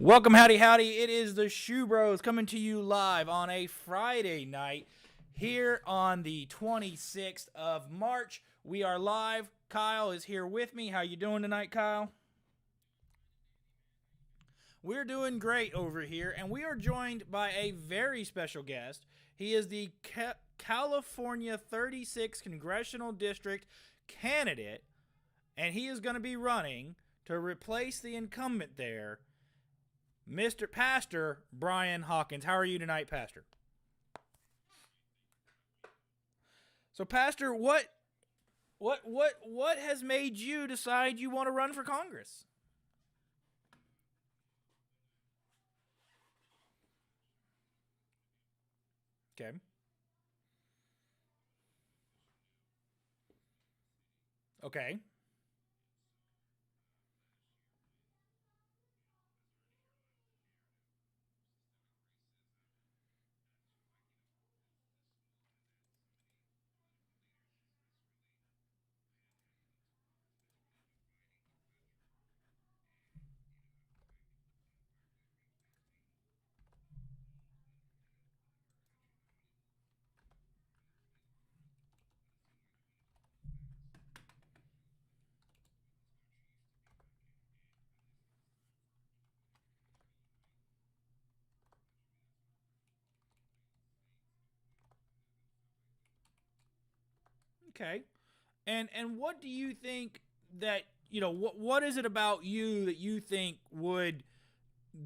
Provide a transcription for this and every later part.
Welcome, howdy, howdy. It is the SchuBros coming to you live on a Friday night here on the 26th of March. We are live. Kyle is here with me. How you doing tonight, Kyle? We're doing great over here, and we are joined by a very special guest. He is the California 36 Congressional District candidate, and he is going to be running to replace the incumbent there, Mr. Pastor Brian Hawkins. How are you tonight, Pastor? So, Pastor, what has made you decide you want to run for Congress? Okay. Okay. Okay. And what do you think that what is it about you that you think would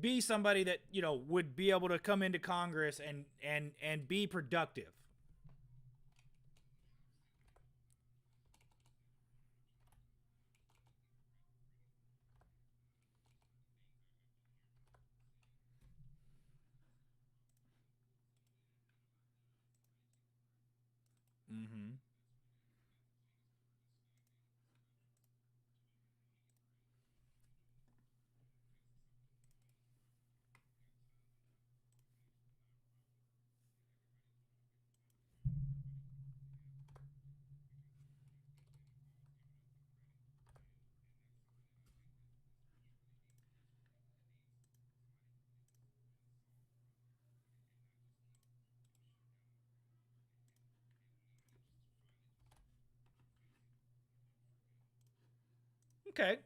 be somebody that would be able to come into Congress and be productive? Mm-hmm. Okay.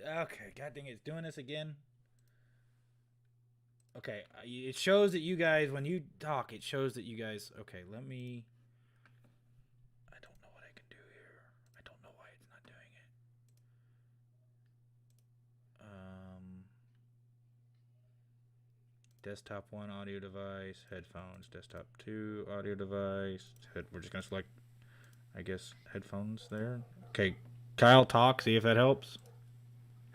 Okay. God dang it, it's doing this again. Okay, it shows that you guys, when you talk, it shows that you guys. Okay, let me. I don't know what I can do here. I don't know why it's not doing it. Desktop 1 audio device, headphones. Desktop 2 audio device. We're just gonna select, I guess, headphones there. Okay, Kyle, talk. See if that helps.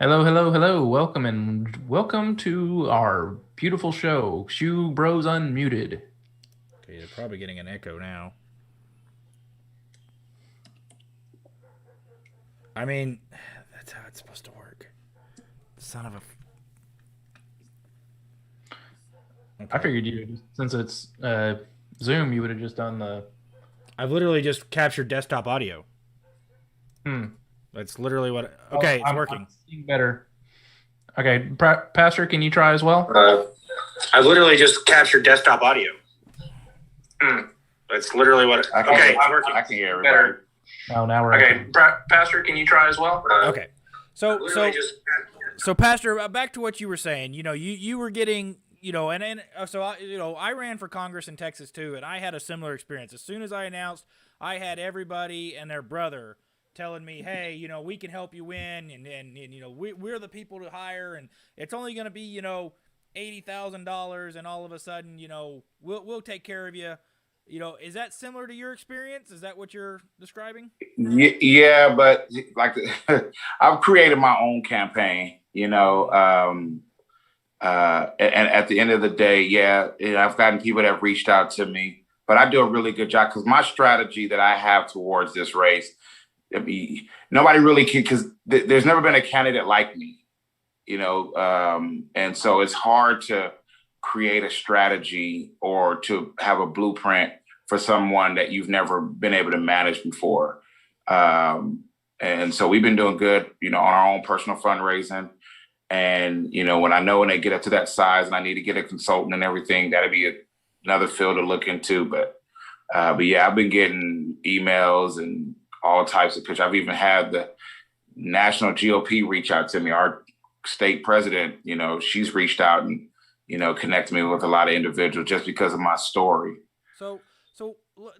Hello, hello, hello. Welcome to our beautiful show, SchuBros Unmuted. Okay, they're probably getting an echo now. I mean, that's how it's supposed to work. Son of a. Okay. I figured since it's Zoom, you would have just done the. I've literally just captured desktop audio. That's literally what. Okay, it's working. I'm seeing better. Okay, Pastor, can you try as well? I literally just captured desktop audio. That's literally what. Okay, it's working. I can hear everybody. Oh, now we're okay. Pastor, can you try as well? Okay, so Pastor, back to what you were saying. You were getting. I ran for Congress in Texas too, and I had a similar experience. As soon as I announced, I had everybody and their brother telling me, hey, we can help you win, and we're the people to hire, and it's only going to be, $80,000, and all of a sudden, we'll take care of you. Is that similar to your experience? Is that what you're describing? Yeah, but like I've created my own campaign, and at the end of the day, I've gotten people that have reached out to me, but I do a really good job because my strategy that I have towards this race, nobody really can, because there's never been a candidate like me, and so it's hard to create a strategy or to have a blueprint for someone that you've never been able to manage before. And so we've been doing good, on our own personal fundraising. And, when they get up to that size and I need to get a consultant and everything, that'll be another field to look into. But yeah, I've been getting emails and all types of pictures. I've even had the national GOP reach out to me. Our state president, she's reached out and, connected me with a lot of individuals just because of my story. So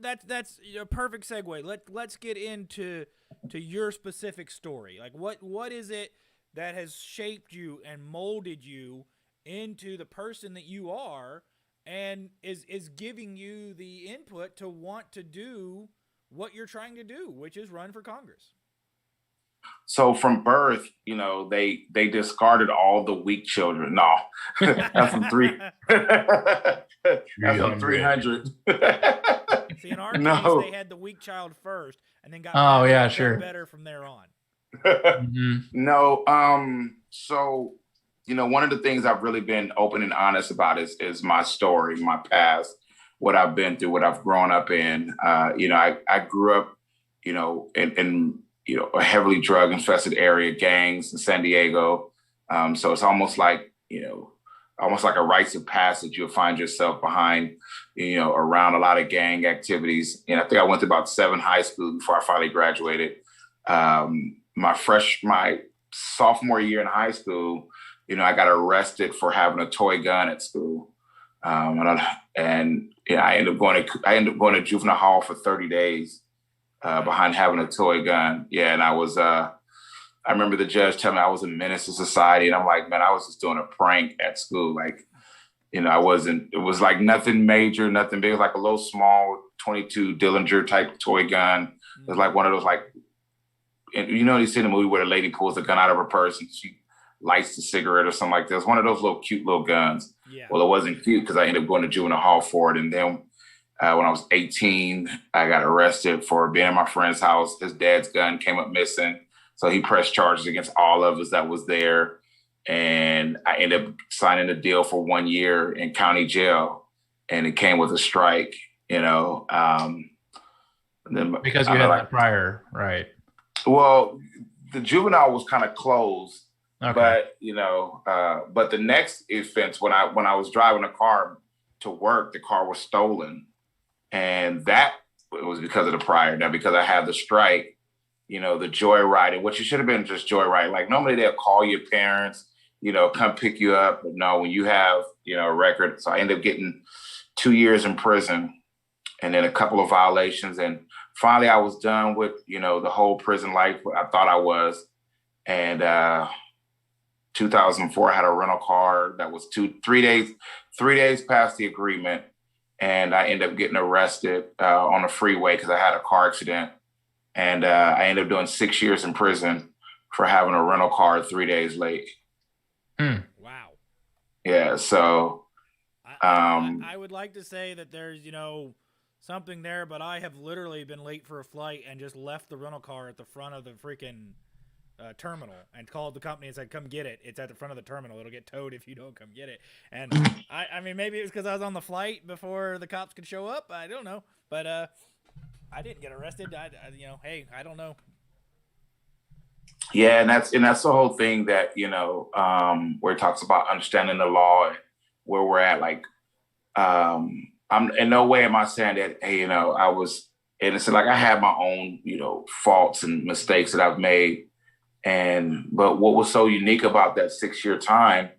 that's a perfect segue. Let's get into your specific story. Like what is it that has shaped you and molded you into the person that you are, and is giving you the input to want to do what you're trying to do, which is run for Congress? So from birth, they discarded all the weak children. No, that's from three. That's from 300. See, in our case, they had the weak child first, and then got better from there on. Mm-hmm. No, so one of the things I've really been open and honest about is my story, my past, what I've been through, what I've grown up in. I grew up, in a heavily drug infested area, gangs in San Diego. So it's almost like a rites of passage. You'll find yourself behind, around a lot of gang activities. And I think I went to about 7 high schools before I finally graduated. My sophomore year in high school, I got arrested for having a toy gun at school. I ended up going to juvenile hall for 30 days behind having a toy gun. Yeah. And I remember the judge telling me I was a menace to society. And I'm like, man, I was just doing a prank at school. Like, it was like nothing major, nothing big. It was like a little small 22 Dillinger type toy gun. It was like one of those, like, and you see the movie where the lady pulls the gun out of her purse and she lights the cigarette or something like this. One of those little cute little guns. Yeah. Well, it wasn't cute because I ended up going to juvenile hall for it. And then when I was 18, I got arrested for being in my friend's house. His dad's gun came up missing. So he pressed charges against all of us that was there. And I ended up signing a deal for 1 year in county jail. And it came with a strike, Because you had that prior, right? Well, the juvenile was kind of closed. Okay. But the next offense, when I was driving a car to work, the car was stolen. And that was because of the prior. Now, because I had the strike, the joyriding, which it should have been just joyriding. Like normally they'll call your parents, come pick you up. But no, when you have, a record, so I ended up getting 2 years in prison and then a couple of violations. And finally I was done with, the whole prison life. I thought I was. And 2004, I had a rental car that was 3 days past the agreement. And I ended up getting arrested on the freeway because I had a car accident. And I ended up doing 6 years in prison for having a rental car 3 days late. Wow. Yeah. So I would like to say that there's, something there, but I have literally been late for a flight and just left the rental car at the front of the freaking terminal and called the company and said, come get it. It's at the front of the terminal. It'll get towed if you don't come get it. And I mean, maybe it was because I was on the flight before the cops could show up. I don't know. But I didn't get arrested. Hey, I don't know. Yeah, and that's the whole thing that, where it talks about understanding the law and where we're at. Like, I'm in no way am I saying that, hey, I was innocent. Like I had my own, faults and mistakes that I've made. But what was so unique about that 6-year time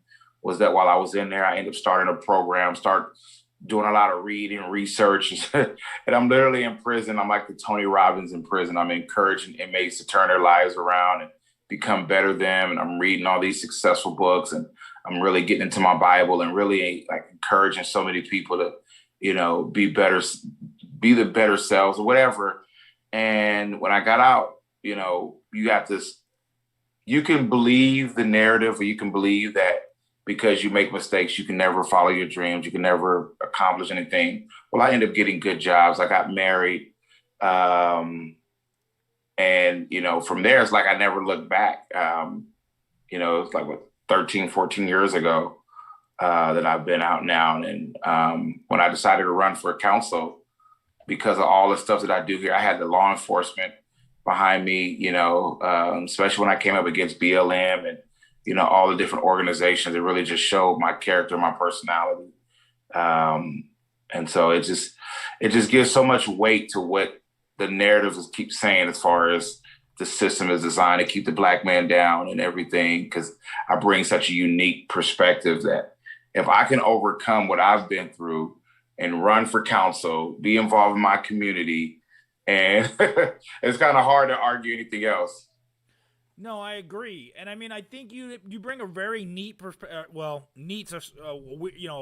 was that while I was in there, I ended up starting a program, start doing a lot of reading, research, and I'm literally in prison. I'm like the Tony Robbins in prison. I'm encouraging inmates to turn their lives around and become better them. And I'm reading all these successful books, and I'm really getting into my Bible and really like encouraging so many people to, be better, be the better selves or whatever. And when I got out, you got this, you can believe the narrative, or you can believe that because you make mistakes, you can never follow your dreams. You can never accomplish anything. Well, I ended up getting good jobs. I got married. And, from there, it's like I never looked back. It's like 13, 14 years ago that I've been out now. And when I decided to run for council, because of all the stuff that I do here, I had the law enforcement behind me, especially when I came up against BLM and, all the different organizations. It really just showed my character, my personality. And so it just gives so much weight to what the narratives keep saying as far as the system is designed to keep the Black man down and everything, because I bring such a unique perspective that if I can overcome what I've been through and run for council, be involved in my community, and it's kind of hard to argue anything else. No, I agree, and I mean, I think you bring a very neat perspective. Well, neat's a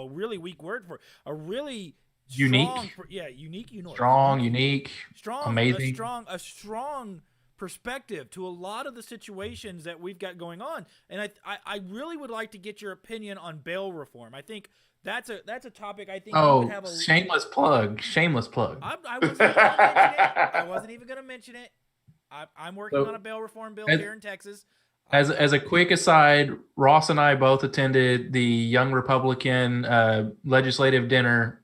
really weak word for it. A really unique, unique, strong, unique, amazing, a strong perspective to a lot of the situations that we've got going on, and I really would like to get your opinion on bail reform. I think that's a topic I think. Oh, we would have a shameless plug! I wasn't even going to mention it. I'm working on a bail reform bill here in Texas. As a quick aside, Ross and I both attended the Young Republican legislative dinner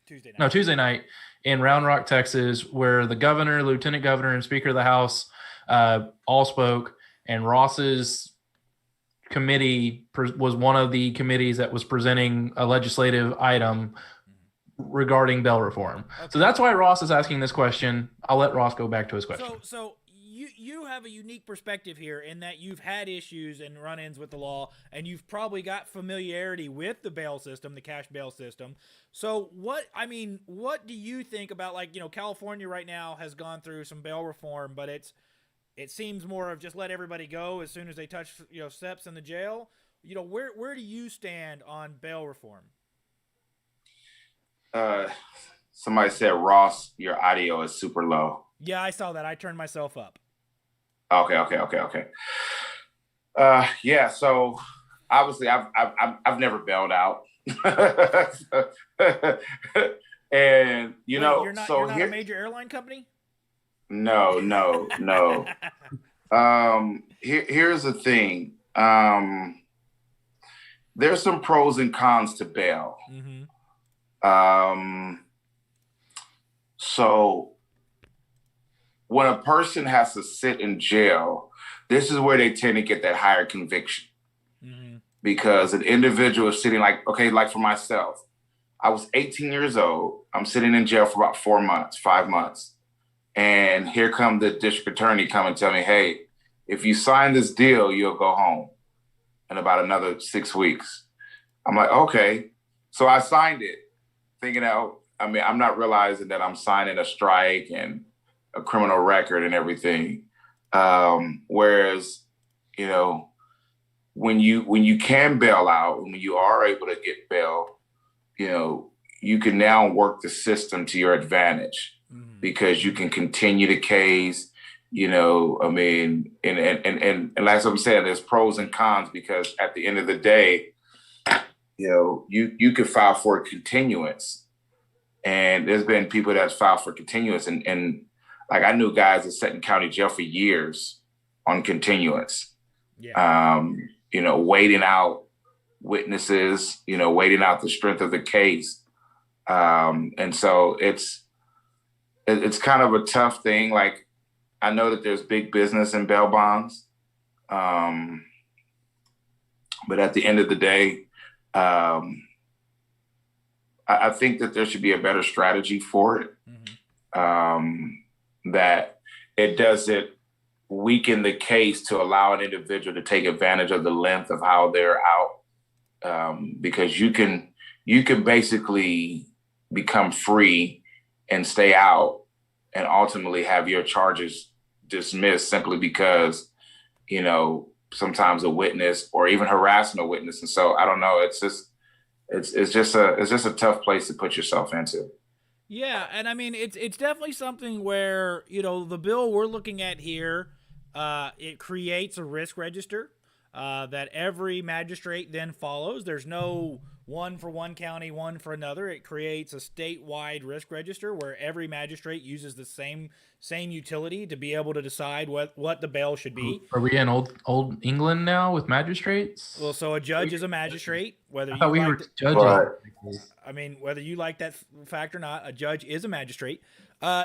Tuesday night in Round Rock, Texas, where the governor, lieutenant governor, and speaker of the House all spoke, and Ross's committee was one of the committees that was presenting a legislative item regarding bail reform. Okay. So that's why Ross is asking this question. I'll let Ross go back to his question. So you have a unique perspective here in that you've had issues and run-ins with the law, and you've probably got familiarity with the bail system, the cash bail system. So what do you think about, like, California right now has gone through some bail reform, but it seems more of just let everybody go as soon as they touch steps in the jail. Where do you stand on bail reform? Somebody said, Ross, your audio is super low. Yeah, I saw that. I turned myself up. Okay. Yeah. So obviously, I've never bailed out, and you're not a major airline company. No. Here's the thing. There's some pros and cons to bail. Mm-hmm. So when a person has to sit in jail, this is where they tend to get that higher conviction. Mm-hmm. Because an individual is sitting like for myself, I was 18 years old. I'm sitting in jail for about 5 months. And here come the district attorney come and tell me, hey, if you sign this deal, you'll go home. in about another 6 weeks. I'm like, okay. So I signed it thinking out, I mean, I'm not realizing that I'm signing a strike and a criminal record and everything. Whereas, you know, when you can bail out, when you are able to get bail, you know, you can now work the system to your advantage because you can continue the case, you know, I mean, and like I'm saying, there's pros and cons because at the end of the day, you know, you could file for a continuance. And there's been people that's filed for continuance. And like I knew guys that sat in county jail for years on continuance. Yeah. You know, waiting out witnesses, you know, waiting out the strength of the case. And so it's kind of a tough thing. Like I know that there's big business in bail bonds. But at the end of the day, I think that there should be a better strategy for it. That it doesn't weaken the case to allow an individual to take advantage of the length of how they're out. Because you can basically become free and stay out and ultimately have your charges dismissed simply because, you know, sometimes a witness or even harassing a witness. And so I don't know, it's just a tough place to put yourself into. Yeah, and I mean it's definitely something where, you know, the bill we're looking at here, it creates a risk register that every magistrate then follows. There's no one for one county, one for another. It creates a statewide risk register where every magistrate uses the same utility to be able to decide what the bail should be. Are we in old England now with magistrates? Well, so a judge is a magistrate, whether I thought we were judges. I mean, whether you like that fact or not, a judge is a magistrate.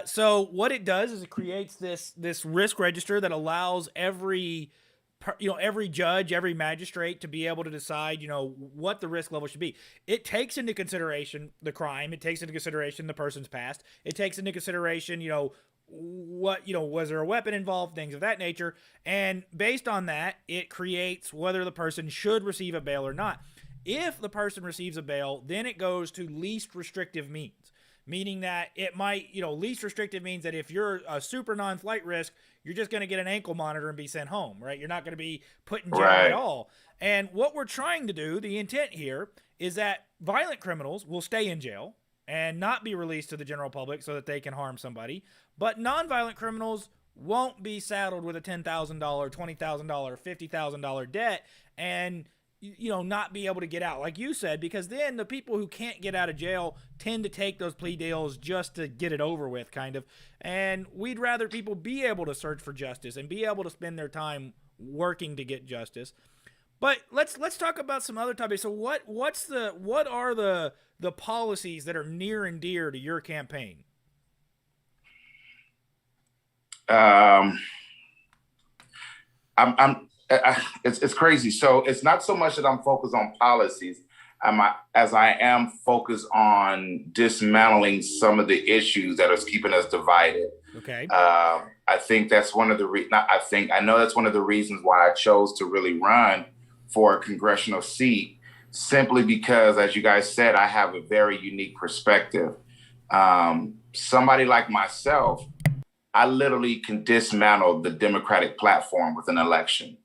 So what it does is it creates this risk register that allows every judge, every magistrate to be able to decide, you know, what the risk level should be. It takes into consideration the crime. It takes into consideration the person's past. It takes into consideration, you know, was there a weapon involved, things of that nature. And based on that, it creates whether the person should receive a bail or not. If the person receives a bail, then it goes to least restrictive means, meaning that it might, you know, least restrictive means that if you're a super non-flight risk, you're just going to get an ankle monitor and be sent home, right? You're not going to be put in jail at all. And what we're trying to do, the intent here, is that violent criminals will stay in jail and not be released to the general public so that they can harm somebody. But non-violent criminals won't be saddled with a $10,000, $20,000, $50,000 debt and, you know, not be able to get out, like you said, because then the people who can't get out of jail tend to take those plea deals just to get it over with, kind of. And we'd rather people be able to search for justice and be able to spend their time working to get justice. But let's talk about some other topics. So what are the policies that are near and dear to your campaign? It's crazy. So it's not so much that I'm focused on policies as I am focused on dismantling some of the issues that are keeping us divided. Okay. I think that's one of the I know that's one of the reasons why I chose to really run for a congressional seat, simply because, as you guys said, I have a very unique perspective. Somebody like myself, I literally can dismantle the Democratic platform with an election,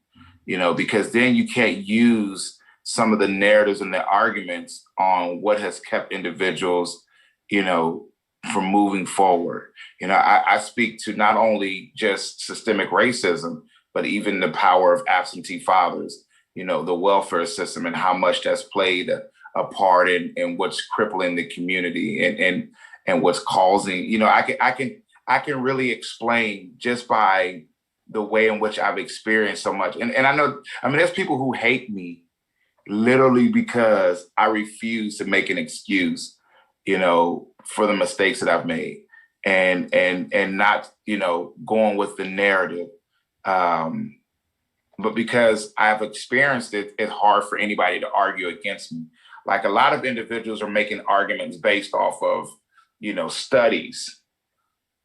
you know, because then you can't use some of the narratives and the arguments on what has kept individuals, you know, from moving forward. You know, I speak to not only just systemic racism, but even the power of absentee fathers, you know, the welfare system and how much that's played a part in what's crippling the community and what's causing, you know, I can really explain just by the way in which I've experienced so much. And I know, I mean, there's people who hate me literally because I refuse to make an excuse, you know, for the mistakes that I've made and not, you know, going with the narrative. But because I've experienced it, it's hard for anybody to argue against me. Like a lot of individuals are making arguments based off of, you know, studies.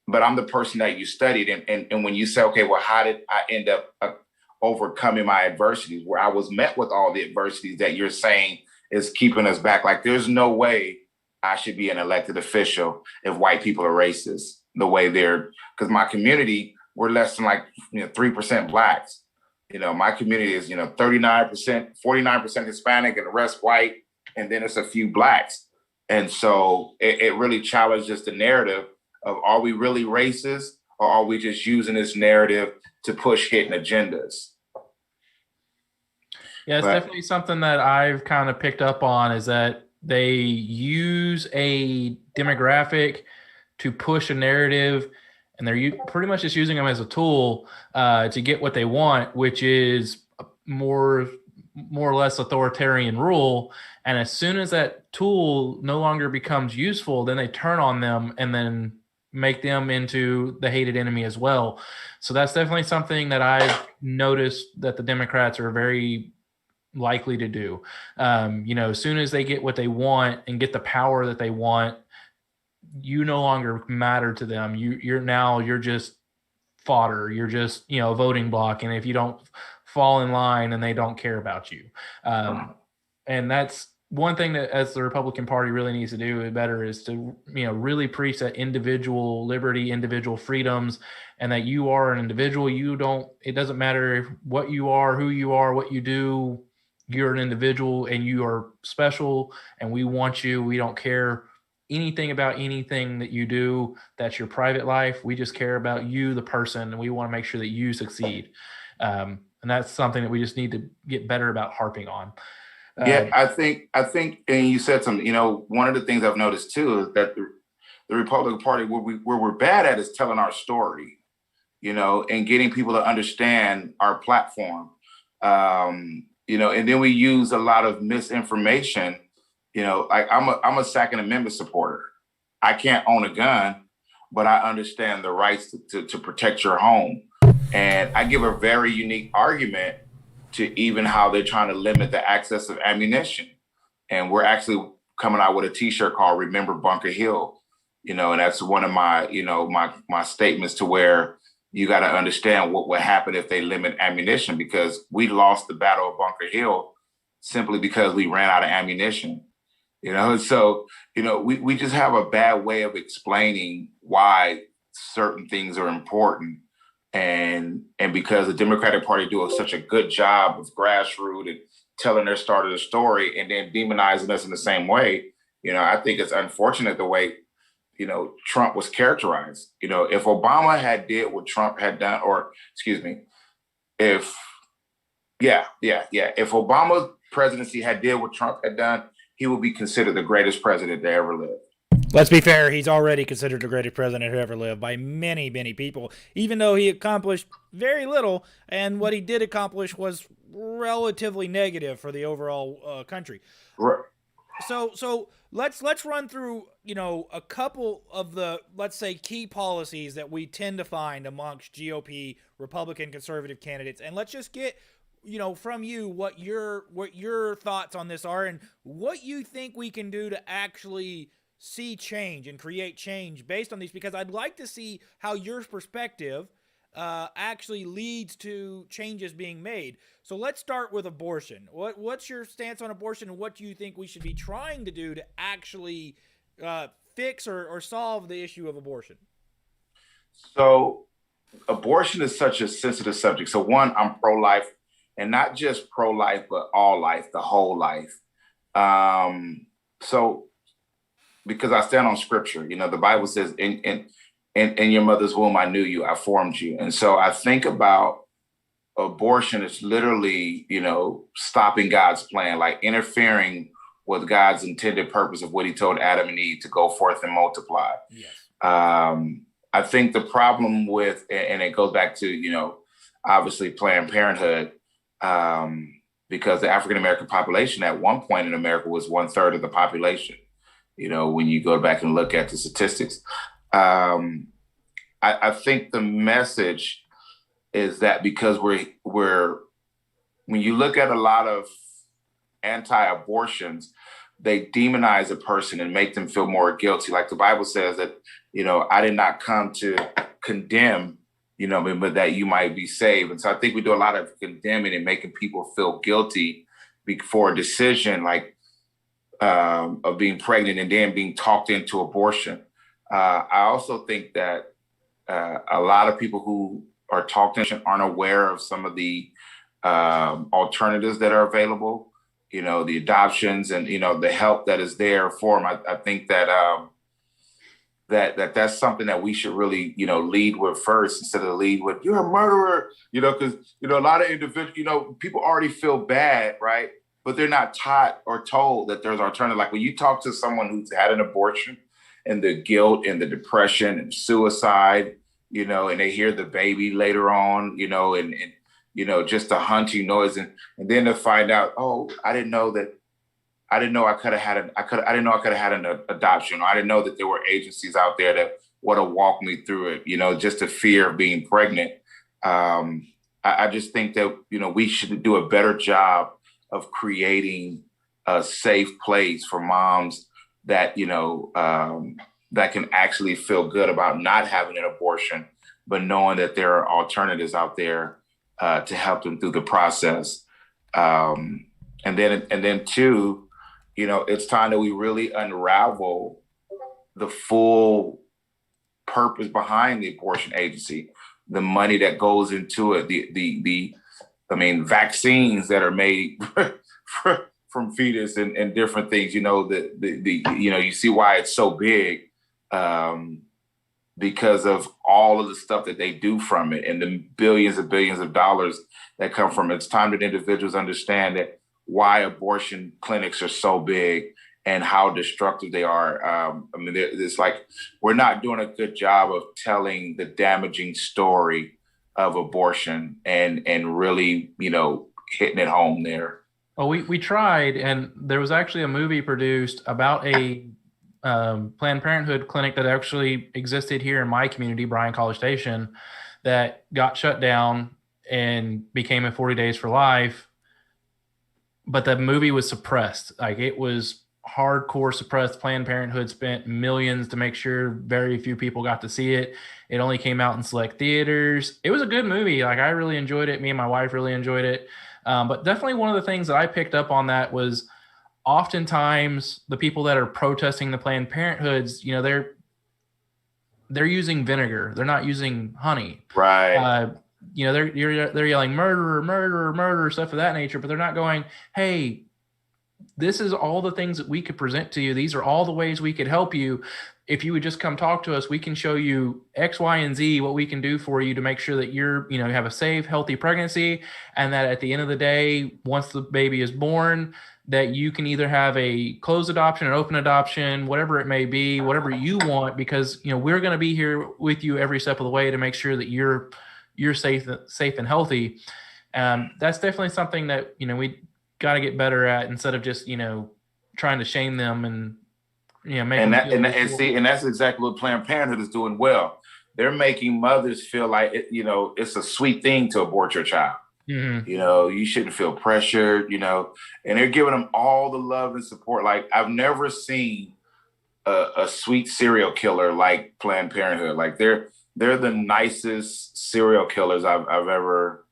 But I'm the person that you studied. And when you say, okay, well, how did I end up overcoming my adversities, where I was met with all the adversities that you're saying is keeping us back. Like, there's no way I should be an elected official if white people are racist the way because my community, we're less than 3% blacks. My community is, 39%, 49% Hispanic and the rest white. And then it's a few blacks. And so it really challenges the narrative of, are we really racist, or are we just using this narrative to push hidden agendas? Yeah, it's definitely something that I've kind of picked up on, is that they use a demographic to push a narrative, and they're pretty much just using them as a tool to get what they want, which is more or less authoritarian rule. And as soon as that tool no longer becomes useful, then they turn on them and then make them into the hated enemy as well. So that's definitely something that I've noticed that the Democrats are very likely to do. As soon as they get what they want and get the power that they want, you no longer matter to them. You're just fodder. You're just, a voting block. And if you don't fall in line, and they don't care about you. And that's one thing that, as the Republican Party really needs to do better, is to, really preach that individual liberty, individual freedoms, and that you are an individual. It doesn't matter what you are, who you are, what you do. You're an individual and you are special, and we want you. We don't care anything about anything that you do. That's your private life. We just care about you, the person, and we want to make sure that you succeed. And that's something that we just need to get better about harping on. I think, and you said something, one of the things I've noticed too is that the Republican Party, where we're bad at, is telling our story, and getting people to understand our platform. And then we use a lot of misinformation. Like, I'm a Second Amendment supporter. I can't own a gun, but I understand the rights to protect your home. And I give a very unique argument to even how they're trying to limit the access of ammunition. And we're actually coming out with a T-shirt called "Remember Bunker Hill," and that's one of my, my statements, to where you got to understand what would happen if they limit ammunition, because we lost the Battle of Bunker Hill simply because we ran out of ammunition. So, we just have a bad way of explaining why certain things are important. And because the Democratic Party does such a good job of grassroots and telling their side of the story, and then demonizing us in the same way, I think it's unfortunate the way, Trump was characterized. If Obama had did what Trump had done, or excuse me, if Obama's presidency had did what Trump had done, he would be considered the greatest president to ever live. Let's be fair, he's already considered the greatest president who ever lived by many, many people, even though he accomplished very little, and what he did accomplish was relatively negative for the overall country. Right. So let's run through, a couple of the, let's say, key policies that we tend to find amongst GOP, Republican, conservative candidates, and let's just get, from you what your thoughts on this are, and what you think we can do to actually see change and create change based on these, because I'd like to see how your perspective actually leads to changes being made. So let's start with abortion. What's your stance on abortion, and what do you think we should be trying to do to actually fix or solve the issue of abortion? So abortion is such a sensitive subject. So one, I'm pro-life, and not just pro-life, but all life, the whole life. So because I stand on scripture, the Bible says, in your mother's womb, I knew you, I formed you. And so I think about abortion as literally, stopping God's plan, like interfering with God's intended purpose of what he told Adam and Eve to go forth and multiply. Yes. I think the problem with, and it goes back to, obviously Planned Parenthood, because the African-American population at one point in America was 1/3 of the population. When you go back and look at the statistics, I think the message is that because we're when you look at a lot of anti-abortions, they demonize a person and make them feel more guilty. Like the Bible says that, I did not come to condemn, but that you might be saved. And so I think we do a lot of condemning and making people feel guilty for a decision like of being pregnant and then being talked into abortion. I also think that a lot of people who are talked into aren't aware of some of the alternatives that are available, the adoptions and, the help that is there for them. I think that that's something that we should really, lead with first instead of lead with, you're a murderer, because, a lot of individuals, people already feel bad, right? But they're not taught or told that there's alternative. Like when you talk to someone who's had an abortion and the guilt and the depression and suicide, and they hear the baby later on, and just the hunting noise. And then to find out, oh, I didn't know I could have had an adoption. Or I didn't know that there were agencies out there that would have walked me through it, just the fear of being pregnant. I just think that, we should do a better job of creating a safe place for moms that, that can actually feel good about not having an abortion, but knowing that there are alternatives out there to help them through the process. And then two, it's time that we really unravel the full purpose behind the abortion agency, the money that goes into it, vaccines that are made from fetus and different things, you see why it's so big, because of all of the stuff that they do from it and the billions and billions of dollars that come from it. It's time that individuals understand that why abortion clinics are so big and how destructive they are. It's like we're not doing a good job of telling the damaging story of abortion and really, hitting it home there. Well, we tried, and there was actually a movie produced about a Planned Parenthood clinic that actually existed here in my community, Bryan College Station, that got shut down and became a 40 Days for Life. But the movie was suppressed. Like, it was hardcore suppressed. Planned Parenthood spent millions to make sure very few people got to see it. It only came out in select theaters. It was a good movie. Like, I really enjoyed it. Me and my wife really enjoyed it. But definitely one of the things that I picked up on that was oftentimes the people that are protesting the Planned Parenthoods, they're using vinegar. They're not using honey. Right. They're yelling murderer, murderer, murderer, stuff of that nature, but they're not going, hey, this is all the things that we could present to you. These are all the ways we could help you. If you would just come talk to us, we can show you X, Y, and Z, what we can do for you to make sure that you have a safe, healthy pregnancy. And that at the end of the day, once the baby is born, that you can either have a closed adoption, an open adoption, whatever it may be, whatever you want, because, we're going to be here with you every step of the way to make sure that you're safe and healthy. That's definitely something that, we got to get better at, instead of just, trying to shame them and, make them and that's exactly what Planned Parenthood is doing well. They're making mothers feel like, it's a sweet thing to abort your child. Mm-hmm. You shouldn't feel pressured, and they're giving them all the love and support. Like, I've never seen a sweet serial killer like Planned Parenthood. Like, they're the nicest serial killers I've ever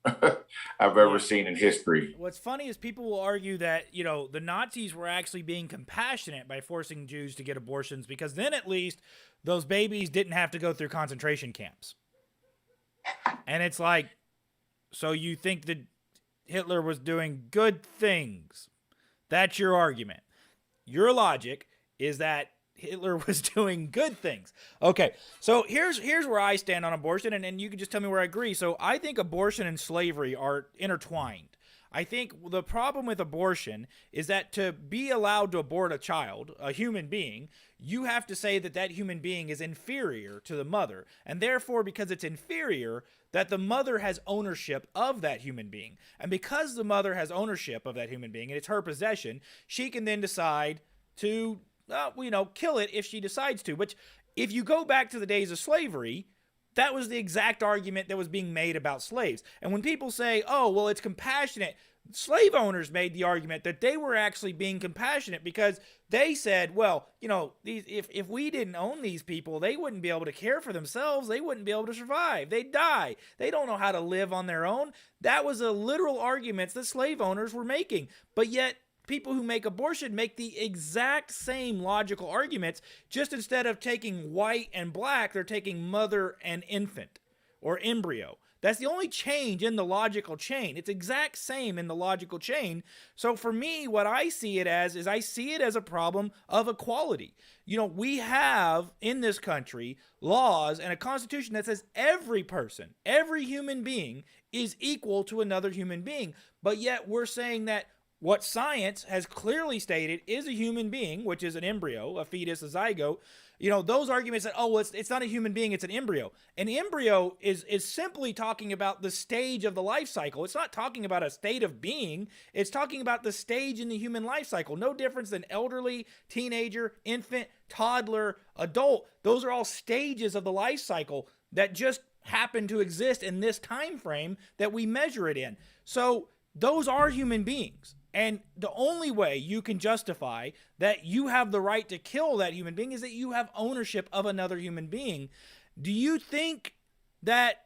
seen in history. What's funny is people will argue that, the Nazis were actually being compassionate by forcing Jews to get abortions, because then at least those babies didn't have to go through concentration camps. And it's like, so you think that Hitler was doing good things? That's your argument. Your logic is that Hitler was doing good things. Okay, so here's where I stand on abortion, and you can just tell me where I agree. So I think abortion and slavery are intertwined. I think the problem with abortion is that to be allowed to abort a child, a human being, you have to say that that human being is inferior to the mother. And therefore, because it's inferior, that the mother has ownership of that human being. And because the mother has ownership of that human being and it's her possession, she can then decide to, kill it if she decides to. Which, if you go back to the days of slavery, that was the exact argument that was being made about slaves. And when people say, oh, well, it's compassionate, Slave owners made the argument that they were actually being compassionate because they said, well, if we didn't own these people, they wouldn't be able to care for themselves. They wouldn't be able to survive. They'd die. They don't know how to live on their own. That was a literal argument that slave owners were making. But yet people who make abortion make the exact same logical arguments, just instead of taking white and black, they're taking mother and infant or embryo. That's the only change in the logical chain. It's exact same in the logical chain. So for me, what I see it as is I see it as a problem of equality. We have in this country laws and a constitution that says every person, every human being is equal to another human being. But yet we're saying that what science has clearly stated is a human being, which is an embryo, a fetus, a zygote. Those arguments that, it's not a human being, it's an embryo. An embryo is simply talking about the stage of the life cycle. It's not talking about a state of being. It's talking about the stage in the human life cycle. No difference than elderly, teenager, infant, toddler, adult. Those are all stages of the life cycle that just happen to exist in this time frame that we measure it in. So those are human beings. And the only way you can justify that you have the right to kill that human being is that you have ownership of another human being. Do you think that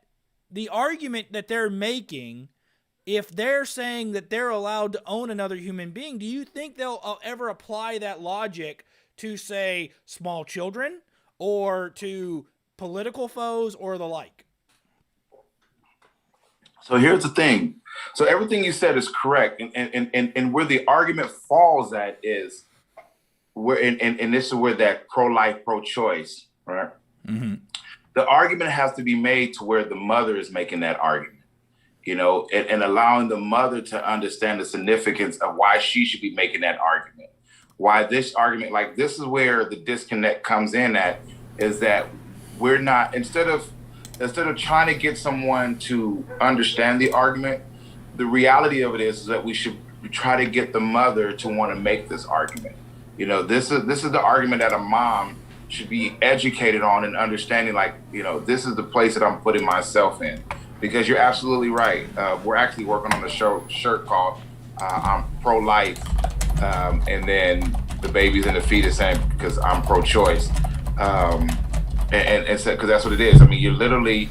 the argument that they're making, if they're saying that they're allowed to own another human being, do you think they'll ever apply that logic to, say, small children or to political foes or the like? So here's the thing. So everything you said is correct. And where the argument falls at is where, and this is where that pro-life, pro-choice, right? Mm-hmm. The argument has to be made to where the mother is making that argument, and allowing the mother to understand the significance of why she should be making that argument. Why this argument, like this is where the disconnect comes in at, is that we're not, instead of trying to get someone to understand the argument, the reality of it is that we should try to get the mother to want to make this argument. This is the argument that a mom should be educated on and understanding, this is the place that I'm putting myself in. Because you're absolutely right. We're actually working on a shirt called I'm pro-life, and then the babies and the fetus saying because I'm pro-choice. And so, because that's what it is. I mean, you're literally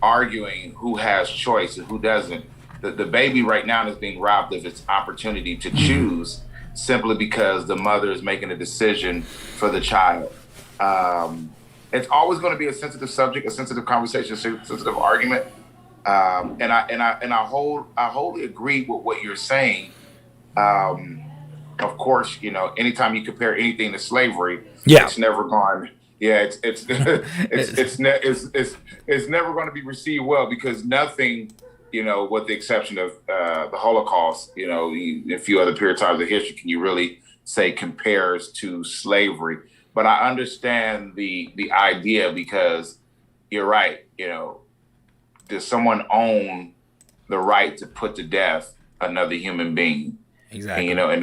arguing who has choice and who doesn't. The baby right now is being robbed of its opportunity to choose simply because the mother is making a decision for the child. It's always going to be a sensitive subject, a sensitive conversation, a sensitive argument. And I wholly agree with what you're saying. Of course, anytime you compare anything to slavery, it's never gone. Yeah, it's never going to be received well because nothing, with the exception of the Holocaust, a few other period times of history, can you really say compares to slavery? But I understand the idea because you're right. Does someone own the right to put to death another human being? Exactly. And, and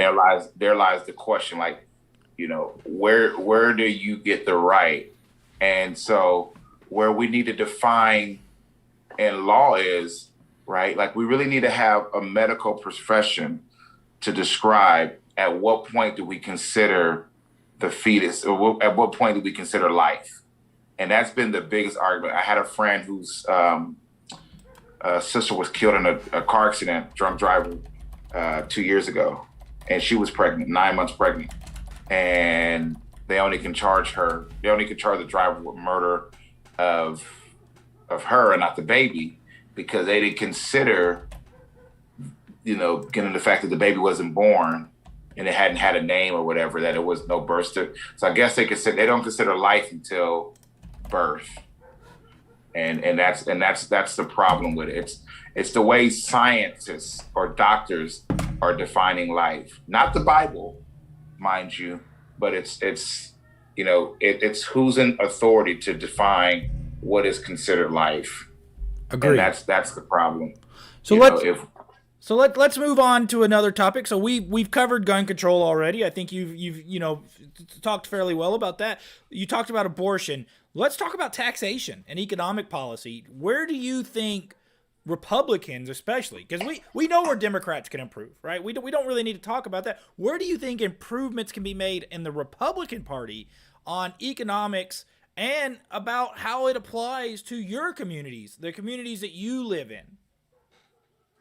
there lies the question, like, where do you get the right? And so where we need to define in law is, right, like we really need to have a medical profession to describe at what point do we consider the fetus, or at what point do we consider life? And that's been the biggest argument. I had a friend whose sister was killed in a car accident, drunk driving, 2 years ago. And she was pregnant, 9 months pregnant. And they only can charge the driver with murder of her and not the baby because they didn't consider, given the fact that the baby wasn't born and it hadn't had a name or whatever, that it was no birth certificate. So I guess they don't consider life until birth. And that's the problem with it. It's the way scientists or doctors are defining life, not the Bible, mind you, but it's who's in authority to define what is considered life. Agreed. And that's the problem. So let's move on to another topic. So we've covered gun control already. I think you've talked fairly well about that. You talked about abortion. Let's talk about taxation and economic policy. Where do you think Republicans especially, because we know where Democrats can improve, right? We don't really need to talk about that. Where do you think improvements can be made in the Republican Party on economics and about how it applies to your communities, the communities that you live in?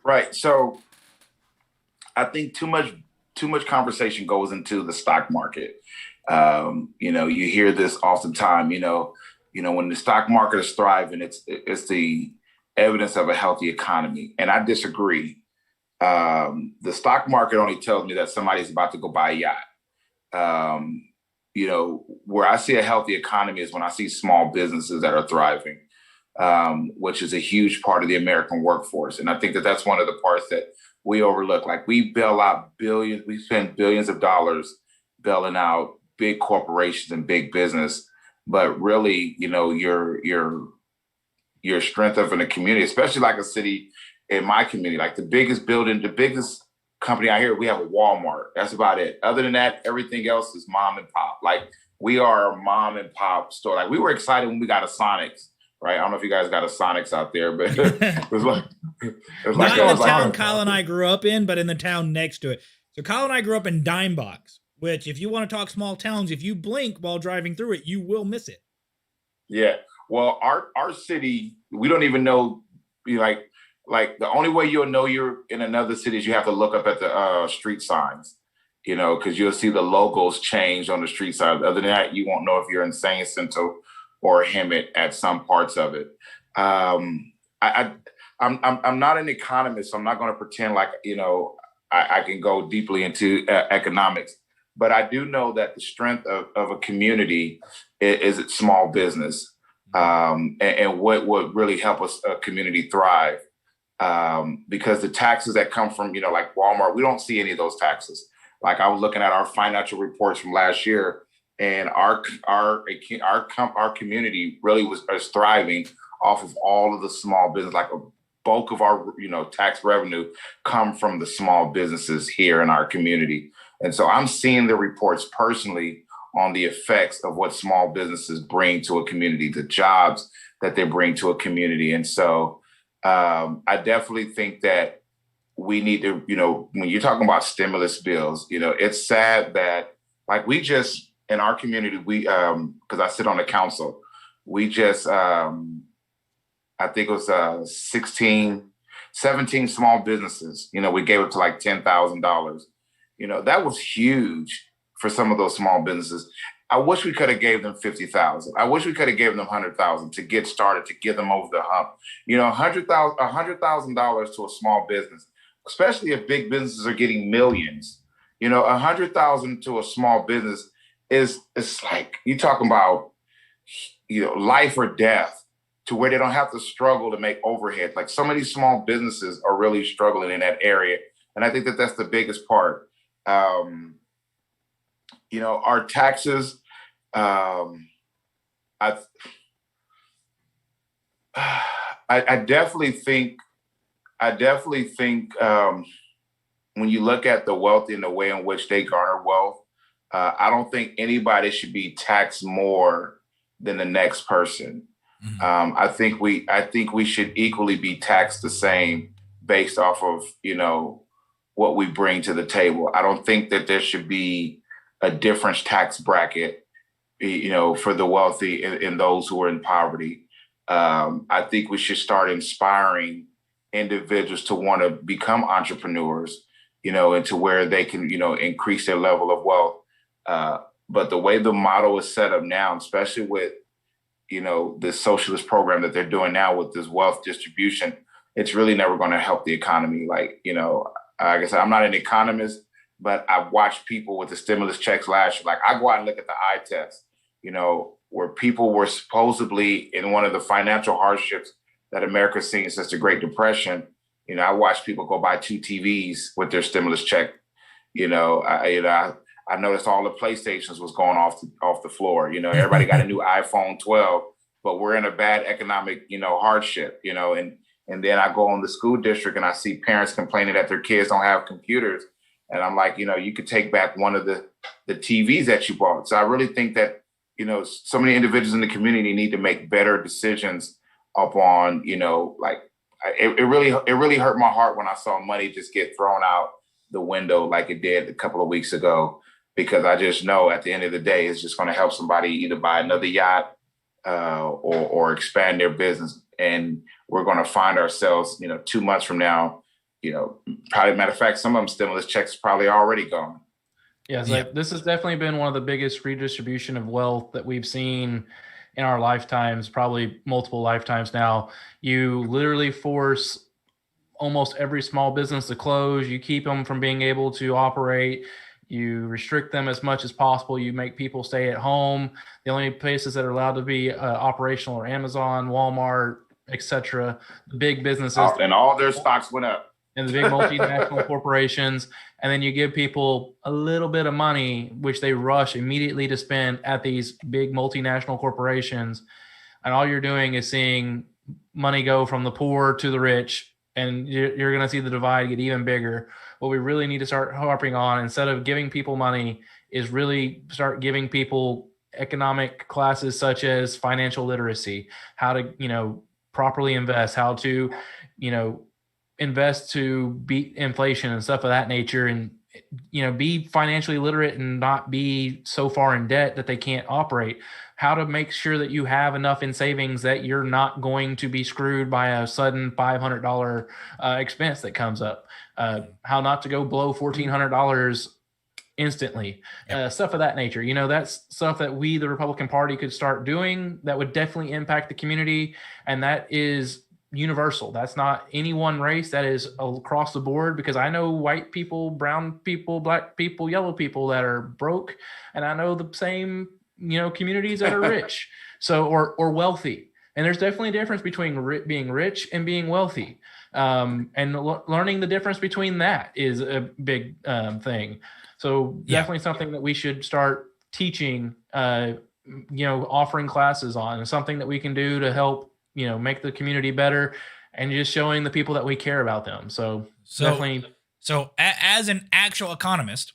Right. So I think too much conversation goes into the stock market. You hear this oftentimes. When the stock market is thriving, it's the evidence of a healthy economy, and I disagree. The stock market only tells me that somebody's about to go buy a yacht. Where I see a healthy economy is when I see small businesses that are thriving, which is a huge part of the American workforce. And I think that that's one of the parts that we overlook. Like, we bail out billions, we spend billions of dollars bailing out big corporations and big business. But really, your strength of in a community, especially like a city in my community, like the biggest company out here, we have a Walmart. That's about it. Other than that, everything else is mom and pop. Like, we are a mom and pop store. Like, we were excited when we got a Sonics, right? I don't know if you guys got a Sonics out there, but it was like, not in the town Kyle and I grew up in, but in the town next to it. So Kyle and I grew up in Dime Box, which, if you want to talk small towns, if you blink while driving through it, you will miss it. Yeah. Well, our city, we don't even know, like the only way you'll know you're in another city is you have to look up at the street signs, because you'll see the logos change on the street signs. Other than that, you won't know if you're in San Jacinto or Hemet at some parts of it. I'm not an economist, so I'm not going to pretend like, I can go deeply into economics. But I do know that the strength of a community is its small business, and what would really help a community thrive. Because the taxes that come from, like Walmart, we don't see any of those taxes. Like, I was looking at our financial reports from last year, and our community really was thriving off of all of the small business. Like, a bulk of our, tax revenue come from the small businesses here in our community. And so I'm seeing the reports personally on the effects of what small businesses bring to a community, the jobs that they bring to a community. And so I definitely think that we need to, when you're talking about stimulus bills, it's sad that, like, we just, in our community, we, because I sit on the council, we just, I think it was 17 small businesses, we gave it to like $10,000. That was huge for some of those small businesses. I wish we could have gave them 50,000. I wish we could have given them 100,000 to get started, to get them over the hump. $100,000 to a small business, especially if big businesses are getting millions. 100,000 to a small business it's like, you're talking about, life or death, to where they don't have to struggle to make overhead. Like, some of these small businesses are really struggling in that area, and I think that that's the biggest part. Our taxes, I definitely think when you look at the wealthy and the way in which they garner wealth, I don't think anybody should be taxed more than the next person. Mm-hmm. I think we should equally be taxed the same based off of, what we bring to the table. I don't think that there should be a different tax bracket, for the wealthy and those who are in poverty. I think we should start inspiring individuals to want to become entrepreneurs, and to where they can, increase their level of wealth. But the way the model is set up now, especially with, the socialist program that they're doing now with this wealth distribution, it's really never going to help the economy. Like, like I said, I'm not an economist, but I've watched people with the stimulus checks last year. Like, I go out and look at the eye test, where people were supposedly in one of the financial hardships that America's seen since the Great Depression. I watched people go buy 2 TVs with their stimulus check. I noticed all the PlayStations was going off the floor. Everybody got a new iPhone 12, but we're in a bad economic, hardship, and then I go on the school district and I see parents complaining that their kids don't have computers. And I'm like, you could take back one of the TVs that you bought. So I really think that, so many individuals in the community need to make better decisions upon, like it really hurt my heart when I saw money just get thrown out the window like it did a couple of weeks ago, because I just know at the end of the day, it's just going to help somebody either buy another yacht or expand their business. And we're going to find ourselves, 2 months from now, probably, matter of fact, some of them stimulus checks probably already gone. Yeah, this has definitely been one of the biggest redistribution of wealth that we've seen in our lifetimes, probably multiple lifetimes now. You literally force almost every small business to close. You keep them from being able to operate. You restrict them as much as possible. You make people stay at home. The only places that are allowed to be operational are Amazon, Walmart, etc. The big businesses. And all their stocks went up. And the big multinational corporations. And then you give people a little bit of money, which they rush immediately to spend at these big multinational corporations. And all you're doing is seeing money go from the poor to the rich. And you're going to see the divide get even bigger. What we really need to start harping on, instead of giving people money, is really start giving people economic classes such as financial literacy, how to, properly invest, how to, invest to beat inflation and stuff of that nature, and be financially literate and not be so far in debt that they can't operate. How to make sure that you have enough in savings that you're not going to be screwed by a sudden $500 expense that comes up. How not to go below $1,400 instantly. Stuff of that nature. That's stuff that we, the Republican Party, could start doing that would definitely impact the community, and that is universal. That's not any one race. That is across the board, because I know white people, brown people, black people, yellow people that are broke, and I know the same communities that are rich, or wealthy. And there's definitely a difference between being rich and being wealthy, and learning the difference between that is a big thing. So definitely something that we should start teaching, offering classes on, and something that we can do to help make the community better, and just showing the people that we care about them. So definitely. So as an actual economist,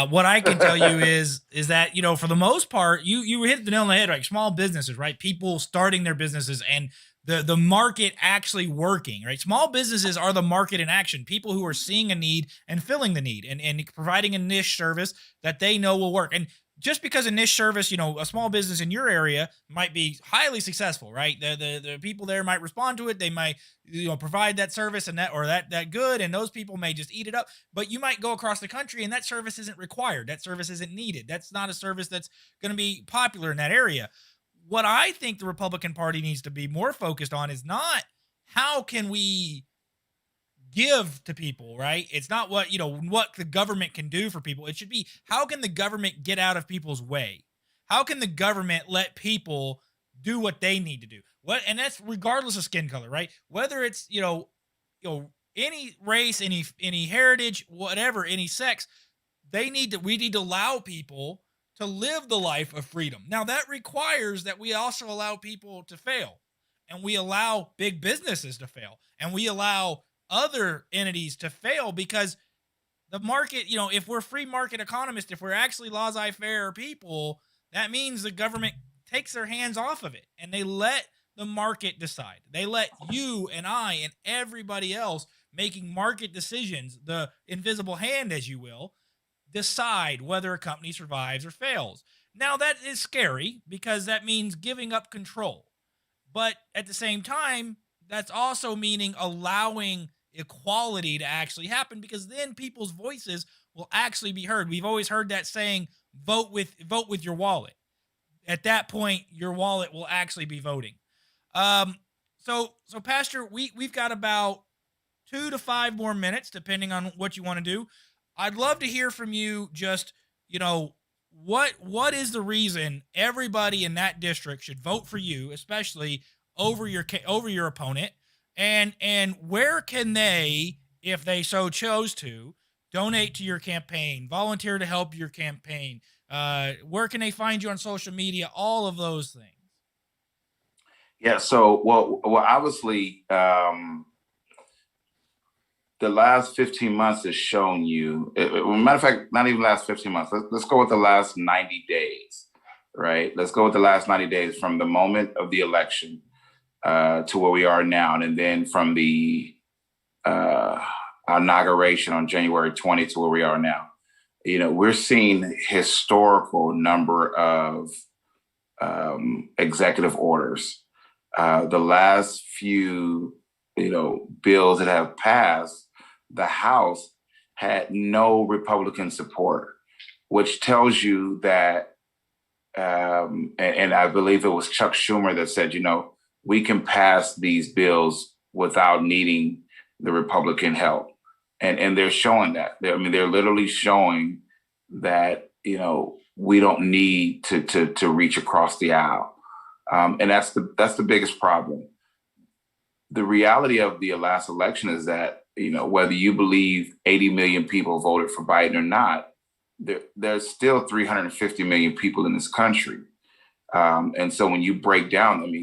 what I can tell you is that, for the most part, you hit the nail on the head, right? Small businesses, right? People starting their businesses and the market actually working, right? Small businesses are the market in action. People who are seeing a need and filling the need and providing a niche service that they know will work. And just because a niche service, a small business in your area might be highly successful, right? The people there might respond to it. They might, provide that service and that good, and those people may just eat it up. But you might go across the country and that service isn't required. That service isn't needed. That's not a service that's going to be popular in that area. What I think the Republican Party needs to be more focused on is not how can we give to people, right? It's not what the government can do for people. It should be, how can the government get out of people's way? How can the government let people do what they need to do? And that's regardless of skin color, right? Whether it's, any race, any heritage, whatever, any sex, we need to allow people to live the life of freedom. Now that requires that we also allow people to fail, and we allow big businesses to fail, and we allow other entities to fail, because the market, if we're free market economists, if we're actually laissez-faire people, that means the government takes their hands off of it and they let the market decide. They let you and I and everybody else making market decisions, the invisible hand, as you will, decide whether a company survives or fails. Now that is scary, because that means giving up control. But at the same time, that's also meaning allowing equality to actually happen, because then people's voices will actually be heard. We've always heard that saying, vote with your wallet. At that point, your wallet will actually be voting. So Pastor, we've got about 2 to 5 more minutes, depending on what you want to do. I'd love to hear from you. Just, what is the reason everybody in that district should vote for you, especially over your opponent? And where can they, if they so chose to, donate to your campaign, volunteer to help your campaign? Where can they find you on social media? All of those things. Yeah. So, well, obviously, the last 15 months has shown you, matter of fact, not even last 15 months. Let's go with the last 90 days, right? Let's go with the last 90 days from the moment of the election. to where we are now. And then from the inauguration on January 20th to where we are now, we're seeing historical number of executive orders. The last few, bills that have passed the House had no Republican support, which tells you that, and I believe it was Chuck Schumer that said, we can pass these bills without needing the Republican help. And they're showing that. They're literally showing that, we don't need to reach across the aisle. And that's the biggest problem. The reality of the last election is that, whether you believe 80 million people voted for Biden or not, there's still 350 million people in this country. And so when you break down,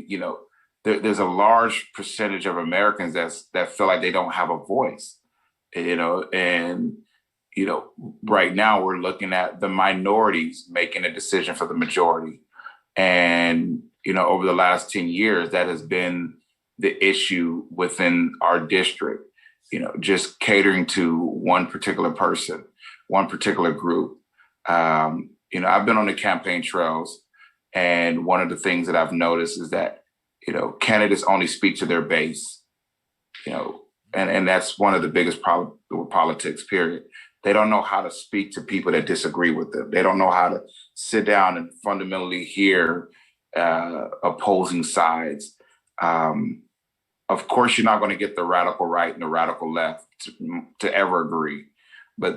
there's a large percentage of Americans that feel like they don't have a voice, and, right now we're looking at the minorities making a decision for the majority. And, over the last 10 years, that has been the issue within our district, just catering to one particular person, one particular group. I've been on the campaign trails, and one of the things that I've noticed is that, candidates only speak to their base, and that's one of the biggest problems with politics, period. They don't know how to speak to people that disagree with them. They don't know how to sit down and fundamentally hear opposing sides. Of course, you're not going to get the radical right and the radical left to ever agree. But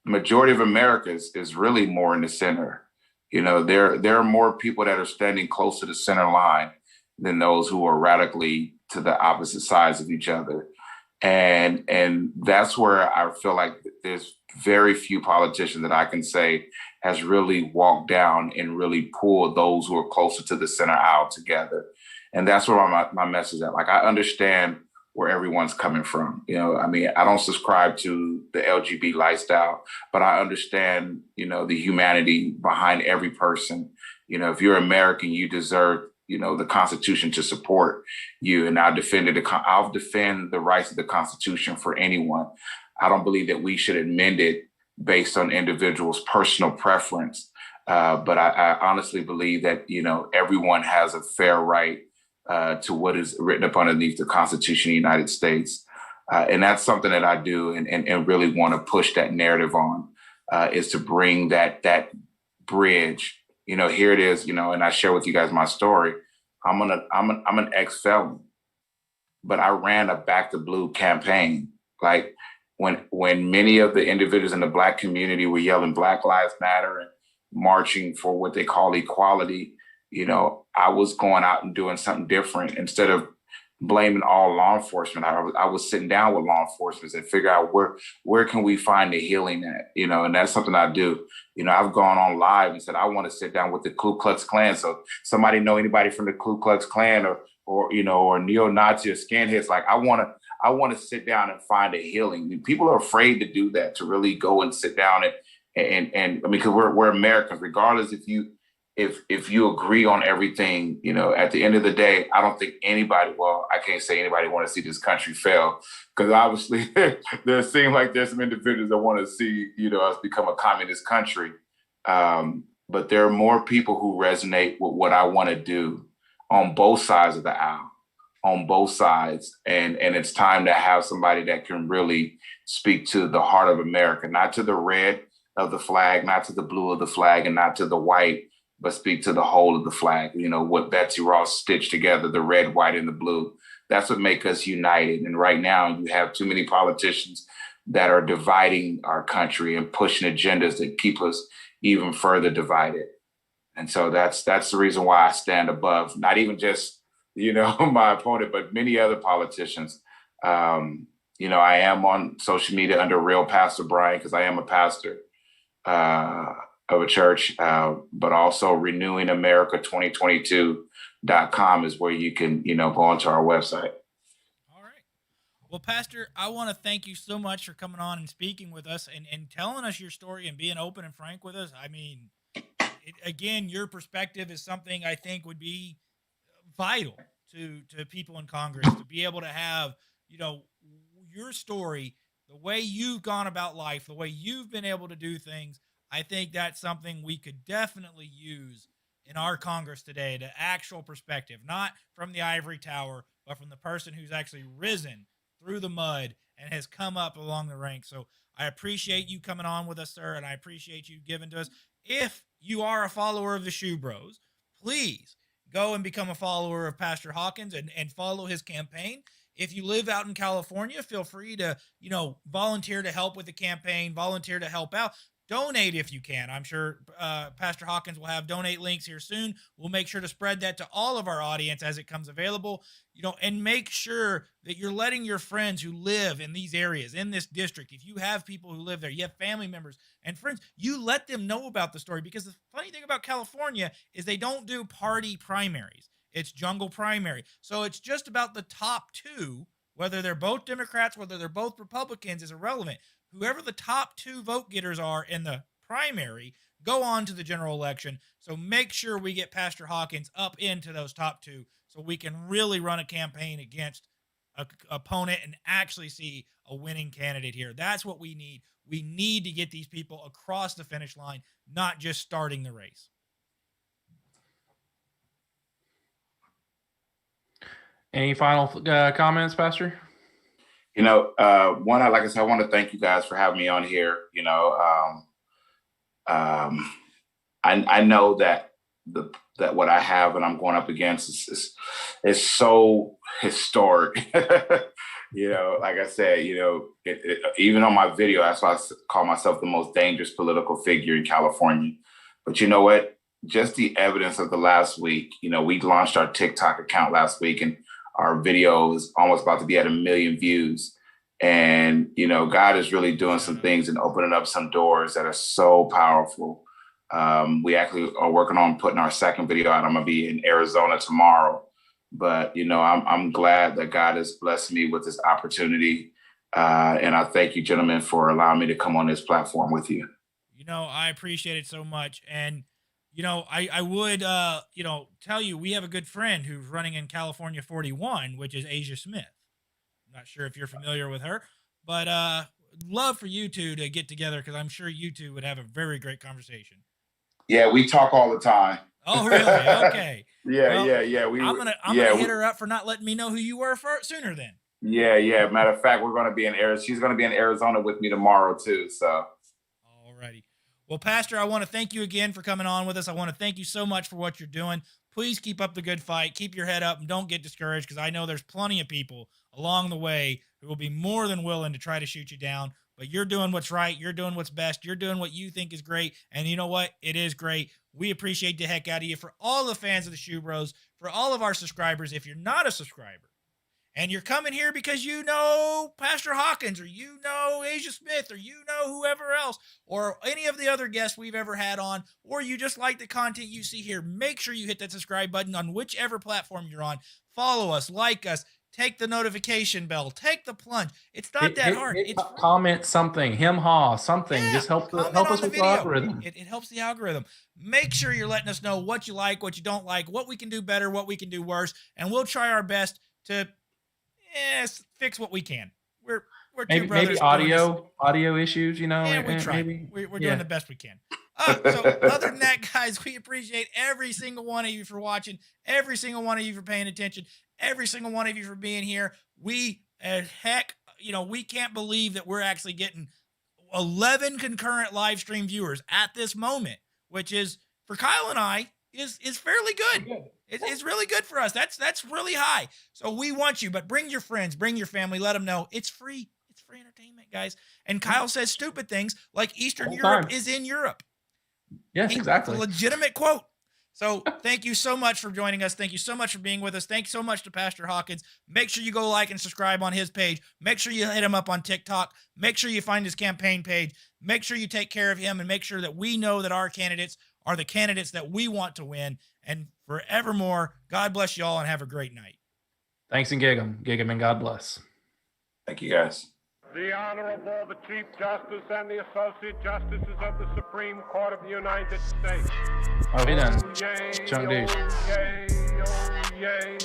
majority of America is really more in the center. There are more people that are standing close to the center line than those who are radically to the opposite sides of each other. And that's where I feel like there's very few politicians that I can say has really walked down and really pulled those who are closer to the center aisle together. And that's where my message is at. Like, I understand where everyone's coming from. I don't subscribe to the LGBT lifestyle, but I understand, the humanity behind every person. If you're American, you deserve, the Constitution to support you. And I'll defend the rights of the Constitution for anyone. I don't believe that we should amend it based on individuals' personal preference. But I honestly believe that, everyone has a fair right to what is written up underneath the Constitution of the United States. And that's something that I do and really want to push that narrative on, is to bring that bridge. Here it is, and I share with you guys my story. I'm an ex-felon, but I ran a Back to Blue campaign. Like, when many of the individuals in the Black community were yelling Black Lives Matter and marching for what they call equality, I was going out and doing something different. Instead of blaming all law enforcement, I was sitting down with law enforcement and figure out where can we find the healing at, and that's something I do. I've gone on live and said, I want to sit down with the Ku Klux Klan. So somebody know anybody from the Ku Klux Klan or neo-Nazi or skinheads, like, I want to sit down and find a healing. People are afraid to do that, to really go and sit down and because we're Americans, regardless if you agree on everything, at the end of the day, I don't think anybody, well, I can't say anybody want to see this country fail, because obviously there seem like there's some individuals that want to see, us become a communist country. But there are more people who resonate with what I want to do on both sides of the aisle, on both sides. And it's time to have somebody that can really speak to the heart of America, not to the red of the flag, not to the blue of the flag, and not to the white, but speak to the whole of the flag. What Betsy Ross stitched together, the red, white, and the blue. That's what makes us united. And right now you have too many politicians that are dividing our country and pushing agendas that keep us even further divided. And so that's the reason why I stand above, not even just, my opponent, but many other politicians. I am on social media under Real Pastor Brian, because I am a pastor of a church, but also renewingamerica2022.com is where you can, go onto our website. All right. Well, Pastor, I want to thank you so much for coming on and speaking with us and telling us your story and being open and frank with us. I mean, again, your perspective is something I think would be vital to people in Congress to be able to have, your story, the way you've gone about life, the way you've been able to do things. I think that's something we could definitely use in our Congress today, the actual perspective, not from the ivory tower, but from the person who's actually risen through the mud and has come up along the ranks. So I appreciate you coming on with us, sir, and I appreciate you giving to us. If you are a follower of the SchuBros, please go and become a follower of Pastor Hawkins and follow his campaign. If you live out in California, feel free to, volunteer to help with the campaign, volunteer to help out. Donate if you can. I'm sure Pastor Hawkins will have donate links here soon. We'll make sure to spread that to all of our audience as it comes available, and make sure that you're letting your friends who live in these areas, in this district, if you have people who live there, you have family members and friends, you let them know about the story, because the funny thing about California is they don't do party primaries. It's jungle primary. So it's just about the top two, whether they're both Democrats, whether they're both Republicans, is irrelevant. Whoever the top two vote getters are in the primary go on to the general election. So make sure we get Pastor Hawkins up into those top two so we can really run a campaign against an opponent and actually see a winning candidate here. That's what we need. We need to get these people across the finish line, not just starting the race. Any final comments, Pastor? One, like I said, I want to thank you guys for having me on here. I know that what I have and I'm going up against is so historic. Like I said, even on my video, that's why I call myself the most dangerous political figure in California. But you know what? Just the evidence of the last week, we launched our TikTok account last week, and our video is almost about to be at 1 million views. And, God is really doing some things and opening up some doors that are so powerful. We actually are working on putting our second video out. I'm going to be in Arizona tomorrow. But, I'm glad that God has blessed me with this opportunity. And I thank you, gentlemen, for allowing me to come on this platform with you. I appreciate it so much. And, I would, tell you, we have a good friend who's running in California 41, which is Asia Smith. I'm not sure if you're familiar with her, but love for you two to get together, because I'm sure you two would have a very great conversation. Yeah, we talk all the time. Oh, really? Okay. Yeah. I'm gonna hit her up for not letting me know who you were sooner then. Yeah. Matter of fact, we're going to be in Arizona. She's going to be in Arizona with me tomorrow too. So. Alrighty. Well, Pastor, I want to thank you again for coming on with us. I want to thank you so much for what you're doing. Please keep up the good fight. Keep your head up and don't get discouraged, because I know there's plenty of people along the way who will be more than willing to try to shoot you down. But you're doing what's right. You're doing what's best. You're doing what you think is great. And you know what? It is great. We appreciate the heck out of you. For all the fans of the SchuBros, for all of our subscribers, if you're not a subscriber, and you're coming here because you know Pastor Hawkins, or you know Asia Smith, or you know whoever else, or any of the other guests we've ever had on, or you just like the content you see here, make sure you hit that subscribe button on whichever platform you're on. Follow us, like us, take the notification bell, take the plunge. It's not that hard. It's comment something, something. Yeah, just help us with the algorithm. It helps the algorithm. Make sure you're letting us know what you like, what you don't like, what we can do better, what we can do worse, and we'll try our best to fix what we can. We're two brothers. Maybe audio issues, Yeah, we try. We're doing the best we can. So other than that, guys, we appreciate every single one of you for watching, every single one of you for paying attention, every single one of you for being here. We can't believe that we're actually getting 11 concurrent live stream viewers at this moment, which is, for Kyle and I, is fairly good. It's really good for us. That's really high. So we want you, but bring your friends, bring your family, let them know it's free. It's free entertainment, guys. And Kyle says stupid things like Eastern Europe is in Europe. Yes, exactly. It's a legitimate quote. So thank you so much for joining us. Thank you so much for being with us. Thanks so much to Pastor Hawkins. Make sure you go like and subscribe on his page. Make sure you hit him up on TikTok. Make sure you find his campaign page. Make sure you take care of him, and make sure that we know that our candidates are the candidates that we want to win. And forevermore, God bless you all, and have a great night. Thanks, and gig 'em, and God bless. Thank you, guys. The Honorable, the Chief Justice and the Associate Justices of the Supreme Court of the United States. Auf Wiedersehen. Yay, Chung oh, Dude. yay, oh, yay.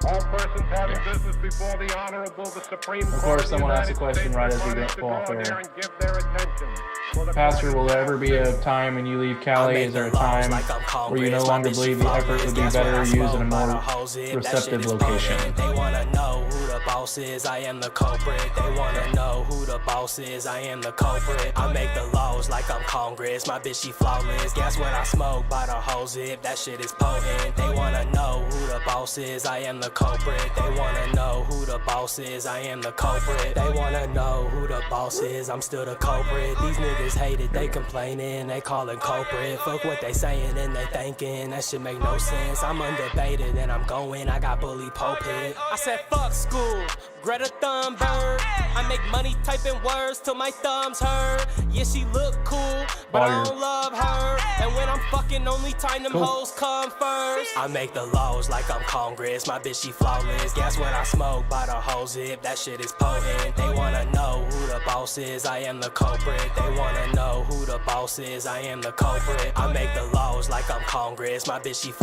All persons having business before the Honorable, the Supreme Court. Of course, someone the asked a United question States right as we is go off admonished to draw air. near and give their attention. For the Pastor, will there ever be a time when you leave Cali? Is there a time where you no longer believe the effort would be better used in a more receptive location? They wanna know who the boss is, I am the culprit. They wanna know who the boss is, I am the culprit. I make the laws like I'm Congress, my bitch she flawless. Guess what I smoke by the whole zip, that shit is potent. They wanna know who the boss is, I am the culprit. They wanna know who the boss is, I am the culprit. They wanna know who the boss is, I'm still the culprit. These niggas hate it, they complaining, they callin' culprit. Fuck what they saying and they thinking, that shit make no sense. I'm undebated and I'm going, I got bully pulpit. I said fuck school, Greta Thunberg. I make money typing words till my thumbs hurt. Yeah, she look cool, but I don't love her. And when I'm fucking, only time them hoes come first. I make the laws like I'm Congress, my bitch she flawless. Guess what I smoke by the whole zip, that shit is potent. They wanna know who the boss is, I am the culprit. They wanna know who the boss is, I am the culprit. I make the laws like I'm Congress, my bitch she